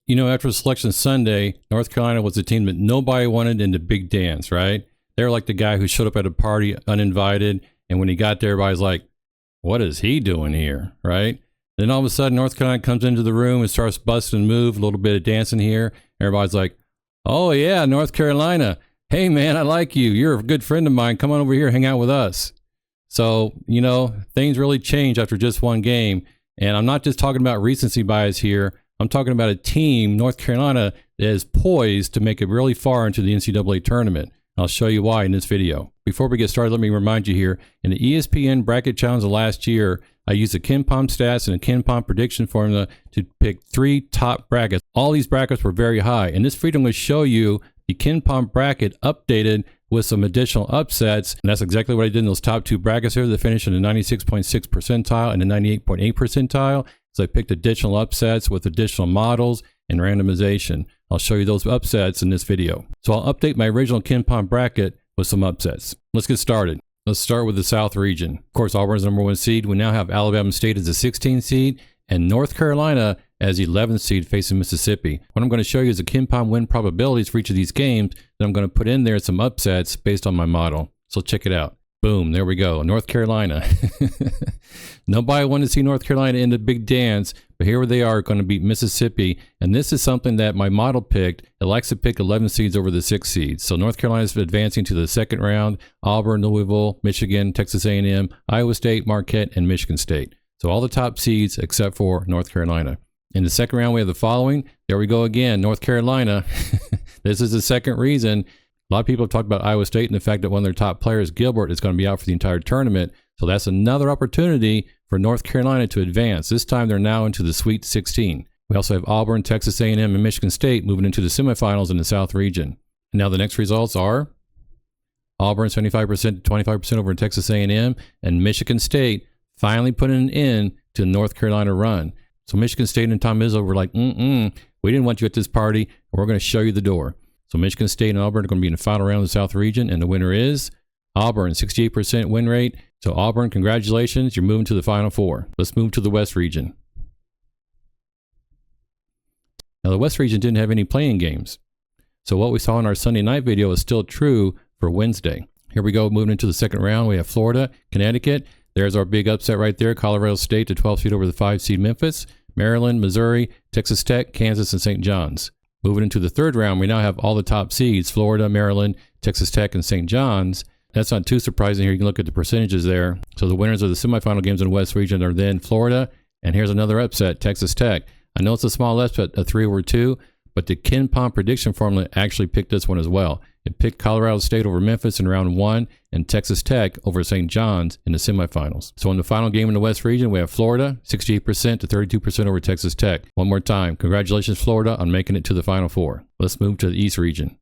You know, after Selection Sunday, North Carolina was a team that nobody wanted in the big dance, right? They were like the guy who showed up at a party uninvited, and when he got there, everybody's like, what is he doing here, right? Then all of a sudden, North Carolina comes into the room and starts busting move, a little bit of dancing here. Everybody's like, oh yeah, North Carolina. Hey man, I like you. You're a good friend of mine. Come on over here, hang out with us. So, you know, things really change after just one game. And I'm not just talking about recency bias here. I'm talking about a team, North Carolina, that is poised to make it really far into the NCAA tournament. I'll show you why in this video. Before we get started, let me remind you here, in the ESPN Bracket Challenge of last year, I used the Kenpom stats and a Kenpom prediction formula to pick 3 top brackets. All these brackets were very high. In this video, I'm going to show you the Kenpom bracket updated with some additional upsets. And that's exactly what I did in those top 2 brackets here that finished in the 96.6 percentile and the 98.8 percentile. So I picked additional upsets with additional models and randomization. I'll show you those upsets in this video. So I'll update my original Kenpom bracket with some upsets. Let's get started. Let's start with the South region. Of course, Auburn's the #1 seed. We now have Alabama State as a 16 seed and North Carolina as the 11th seed facing Mississippi. What I'm going to show you is the Kenpom win probabilities for each of these games. Then I'm going to put in there some upsets based on my model. So check it out. Boom, there we go. North Carolina. Nobody wanted to see North Carolina in the big dance, but here they are going to beat Mississippi. And this is something that my model picked. It likes to pick 11 seeds over the 6 seeds. So North Carolina is advancing to the second round. Auburn, Louisville, Michigan, Texas A&M, Iowa State, Marquette, and Michigan State. So all the top seeds except for North Carolina. In the second round, we have the following. There we go again, North Carolina. This is the second reason. A lot of people have talked about Iowa State and the fact that one of their top players, Gilbert, is going to be out for the entire tournament. So that's another opportunity for North Carolina to advance. This time they're now into the Sweet 16. We also have Auburn, Texas A&M, and Michigan State moving into the semifinals in the South region. And now the next results are Auburn 75% to 25% over Texas A&M, and Michigan State finally putting an end to the North Carolina run. So Michigan State and Tom Izzo were like, we didn't want you at this party, and we're going to show you the door. So Michigan State and Auburn are going to be in the final round of the South region, and the winner is Auburn, 68% win rate. So Auburn, congratulations, you're moving to the Final Four. Let's move to the West region. Now the West region didn't have any playing games. So what we saw in our Sunday night video is still true for Wednesday. Here we go, moving into the second round. We have Florida, Connecticut. There's our big upset right there. Colorado State to 12 seed over the 5 seed Memphis. Maryland, Missouri, Texas Tech, Kansas, and St. John's. Moving into the third round, we now have all the top seeds, Florida, Maryland, Texas Tech, and St. John's. That's not too surprising here. You can look at the percentages there. So the winners of the semifinal games in the West region are then Florida, and here's another upset, Texas Tech. I know it's a small upset, a 3 over 2, but the Kenpom prediction formula actually picked this one as well. It picked Colorado State over Memphis in round 1 and Texas Tech over St. John's in the semifinals. So in the final game in the West region, we have Florida, 68% to 32% over Texas Tech. One more time, congratulations Florida on making it to the Final Four. Let's move to the East region.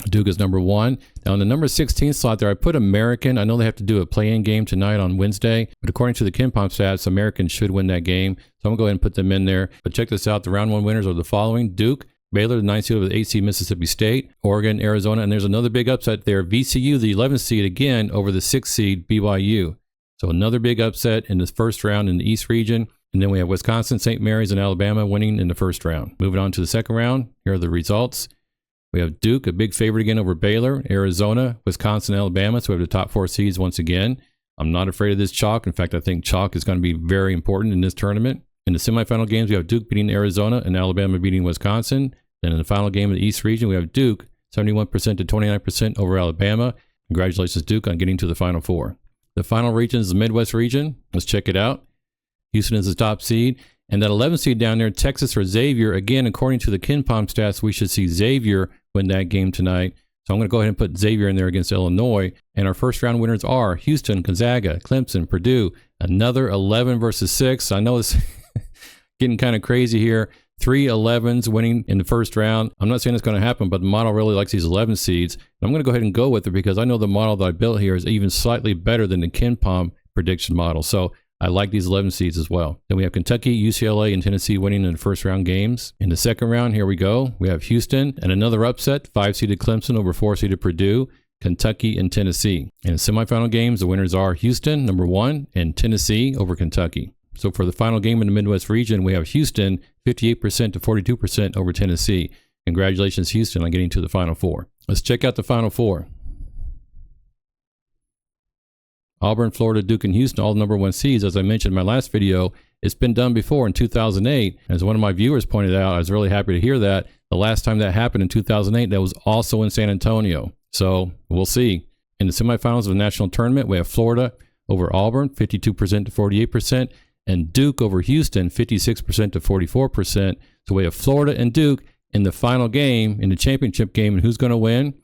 Duke is #1. Now in the number 16 slot there, I put American. I know they have to do a play-in game tonight on Wednesday, but according to the Kenpom stats, American should win that game. So I'm going to go ahead and put them in there. But check this out. The round 1 winners are the following. Duke, Baylor, the 9th seed over the 8th seed Mississippi State, Oregon, Arizona, and there's another big upset there. VCU, the 11th seed again over the 6th seed BYU. So another big upset in this first round in the East region. And then we have Wisconsin, St. Mary's, and Alabama winning in the first round. Moving on to the second round, here are the results. We have Duke, a big favorite again over Baylor, Arizona, Wisconsin, Alabama. So we have the top 4 seeds once again. I'm not afraid of this chalk. In fact, I think chalk is going to be very important in this tournament. In the semifinal games, we have Duke beating Arizona and Alabama beating Wisconsin. Then in the final game of the East region, we have Duke, 71% to 29% over Alabama. Congratulations, Duke, on getting to the Final Four. The final region is the Midwest region. Let's check it out. Houston is the top seed. And that 11th seed down there, Texas or Xavier, again, according to the Kenpom stats, we should see Xavier win that game tonight. So I'm going to go ahead and put Xavier in there against Illinois. And our first round winners are Houston, Gonzaga, Clemson, Purdue. Another 11 versus 6. I know it's getting kind of crazy here. 3 11s winning in the first round. I'm not saying it's going to happen, but the model really likes these 11 seeds. And I'm going to go ahead and go with it because I know the model that I built here is even slightly better than the Kenpom prediction model. So I like these 11 seeds as well. Then we have Kentucky, UCLA, and Tennessee winning in the first round games. In the second round, here we go. We have Houston and another upset, 5-seeded Clemson over 4-seeded Purdue, Kentucky, and Tennessee. In the semifinal games, the winners are Houston, #1, and Tennessee over Kentucky. So for the final game in the Midwest region, we have Houston 58% to 42% over Tennessee. Congratulations, Houston, on getting to the Final Four. Let's check out the Final Four. Auburn, Florida, Duke, and Houston, all number 1 seeds. As I mentioned in my last video, it's been done before in 2008. As one of my viewers pointed out, I was really happy to hear that. The last time that happened in 2008, that was also in San Antonio. So we'll see. In the semifinals of the national tournament, we have Florida over Auburn, 52% to 48%, and Duke over Houston, 56% to 44%. So we have Florida and Duke in the final game, in the championship game, and who's going to win?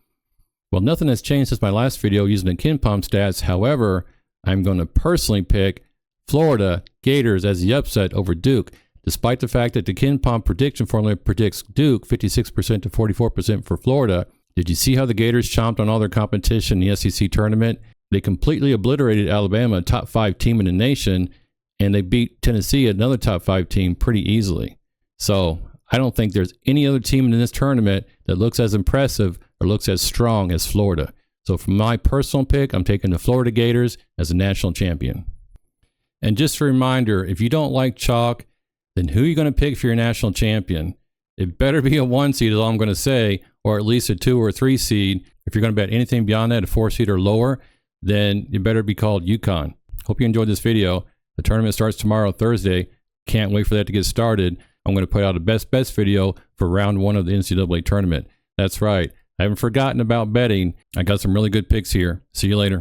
Well, nothing has changed since my last video using the Kenpom stats. However, I'm going to personally pick Florida Gators as the upset over Duke, despite the fact that the Kenpom prediction formula predicts Duke 56% to 44% for Florida. Did you see how the Gators chomped on all their competition in the SEC tournament? They completely obliterated Alabama, a top 5 team in the nation, and they beat Tennessee, another top 5 team, pretty easily. So I don't think there's any other team in this tournament that looks as impressive or looks as strong as Florida. So for my personal pick, I'm taking the Florida Gators as a national champion. And just a reminder, if you don't like chalk, then who are you going to pick for your national champion? It better be a 1 seed is all I'm going to say, or at least a 2 or 3 seed. If you're going to bet anything beyond that, a 4 seed or lower, then it better be called Ncaa. Hope you enjoyed this video. The tournament starts tomorrow, Thursday. Can't wait for that to get started. I'm going to put out a best bets video for round 1 of the NCAA tournament. That's right. I haven't forgotten about betting. I got some really good picks here. See you later.